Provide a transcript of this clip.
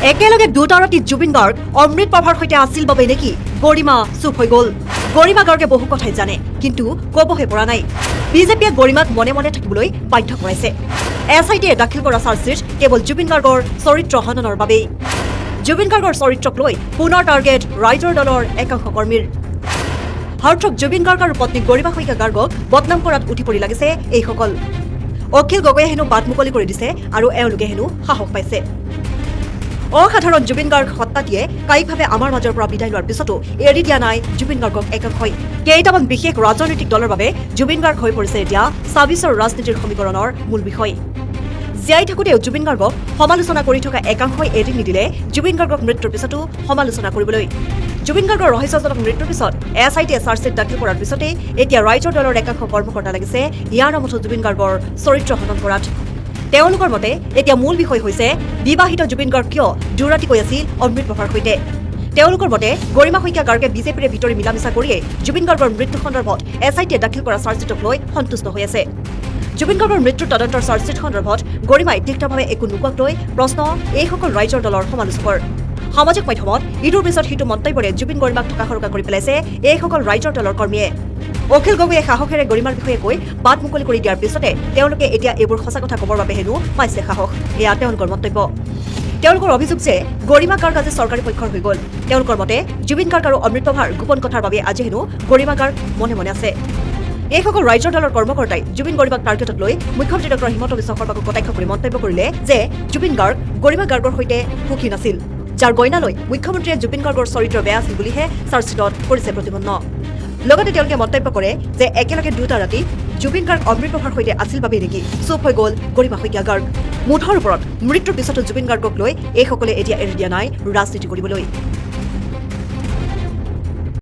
একেলগে দুটা ৰাতি জুবিন গাৰ্গ অমৃত প্ৰভাৰ সৈতে আছিল বাবে নেকি গৰিমা চুপ হৈ গ'ল। গৰিমা গাৰ্গে বহু কথাই জানে, কিন্তু ক'বহে পৰা নাই। বিজেপিয়ে গৰিমাক মনে মনে থাকিবলৈ বাধ্য কৰাইছে। SITয়ে দাখিল কৰা চাৰ্জশ্বিট কেৱল জুবিন গাৰ্গৰ চৰিত্ৰ হননৰ বাবেই। জুবিন গাৰ্গৰ চৰিত্ৰক লৈ পুনৰ টাৰ্গেট ৰাইজৰ দলৰ একাংশ কৰ্মীৰ। হাৰ্টথ্ৰব জুবিন গাৰ্গ আৰু পত্নী গৰিমা শইকীয়া গাৰ্গক বদনাম কৰাত উঠি পৰি লাগিছে এইসকল। অখিল গগৈয়ে হেনো বাট মুকলি কৰি দিছে আৰু এওঁলোকে হেনো সাহস পাইছে। অসাধাৰণ জুবিন গাৰ্গ হত্যাটিয়ে কায়িকভাৱে আমাৰ মাজৰ পৰা বিদায় লোৱাৰ পিছতো এৰি দিয়া নাই জুবিন গাৰ্গক একাংশই। কেইটামান বিশেষ ৰাজনৈতিক দলৰ বাবে জুবিন গাৰ্গ হৈ পৰিছে এতিয়া ছাব্বিছৰ ৰাজনীতিৰ সমীকৰণৰ মূল বিষয়। জীয়াই থাকোঁতেও জুবিন গাৰ্গক সমালোচনা কৰি থকা একাংশই এৰি নিদিলে জুবিন গাৰ্গক মৃত্যুৰ পিছতো সমালোচনা কৰিবলৈ। জুবিন গাৰ্গৰ ৰহস্যজনক মৃত্যুৰ পিছত SITয়ে চাৰ্জশ্বিট দাখিল কৰাৰ পিছতেই এতিয়া ৰাইজৰ দলৰ একাংশ কৰ্মকৰ্তা লাগিছে ইয়াৰ নামতো জুবিন গাৰ্গৰ চৰিত্ৰ হনন কৰাত। তেওঁলোকৰ মতে এতিয়া মূল বিষয় হৈছে বিবাহিত জুবিন গাৰ্গ কিয় দুৰাতিকৈ আছিল অমৃত প্ৰভাৰ সৈতে। তেওঁলোকৰ মতে গৰিমা শইকীয়া গাৰ্গে বিজেপিৰে ভিতৰি মিলা মিছা কৰিয়েই জুবিন গাৰ্গৰ মৃত্যু সন্দৰ্ভত SITয়ে দাখিল কৰা চাৰ্জশ্বিটক লৈ সন্তুষ্ট হৈ আছে। জুবিন গাৰ্গৰ মৃত্যুৰ তদন্তৰ চাৰ্জশ্বিট সন্দৰ্ভত গৰিমাই তিক্তভাৱে একো নোকোৱাক লৈ প্ৰশ্ন এইসকল ৰাইজৰ দলৰ সমালোচকৰ। সামাজিক মাধ্যমত ইটোৰ পিছত সিটো মন্তব্যৰে জুবিন গৰিমাক থকা সৰকা কৰি পেলাইছে এইসকল ৰাইজৰ দলৰ কৰ্মীয়ে। অখিল গগৈয়ে সাহসেৰে গৰিমাৰ বিষয়ে কৈ বাট মুকলি কৰি দিয়াৰ পিছতে তেওঁলোকে এতিয়া এইবোৰ সঁচা কথা ক'বৰ বাবে হেনো পাইছে সাহস। এয়া তেওঁলোকৰ মন্তব্য। তেওঁলোকৰ অভিযোগ যে গৰিমা গাৰ্গ আজি চৰকাৰী পক্ষৰ হৈ গ'ল। তেওঁলোকৰ মতে জুবিন গাৰ্গ আৰু অমৃত প্ৰভাৰ গোপন কথাৰ বাবে আজি হেনো গৰিমা গাৰ্গ মনে মনে আছে। এইসকল ৰাইজৰ দলৰ কৰ্মকৰ্তাই জুবিন গৰিমাক টাৰ্গেটত লৈ মুখ্যমন্ত্ৰী ডক্টৰ হিমন্ত বিশ্ব শৰ্মাক কটাক্ষ কৰি মন্তব্য কৰিলে যে জুবিন গাৰ্গ গৰিমা গাৰ্গৰ সৈতে সুখী নাছিল, যাৰ গইনালৈ মুখ্যমন্ত্ৰীয়ে জুবিন গাৰ্গৰ চৰিত্ৰ বেয়া আছিল বুলিহে চাৰ্জশ্বিটত কৰিছে প্ৰতিপন্ন। লগতে তেওঁলোকে মন্তব্য কৰে যে একেলগে দুটা ৰাতি জুবিন গাৰ্গ অমৃত প্ৰভাৰ সৈতে আছিল বাবেই নেকি চুপ হৈ গ'ল গৰিমা শইকীয়া গাৰ্গ। মুঠৰ ওপৰত মৃত্যুৰ পিছতো জুবিন গাৰ্গক লৈ এইসকলে এতিয়া এৰি দিয়া নাই ৰাজনীতি কৰিবলৈ।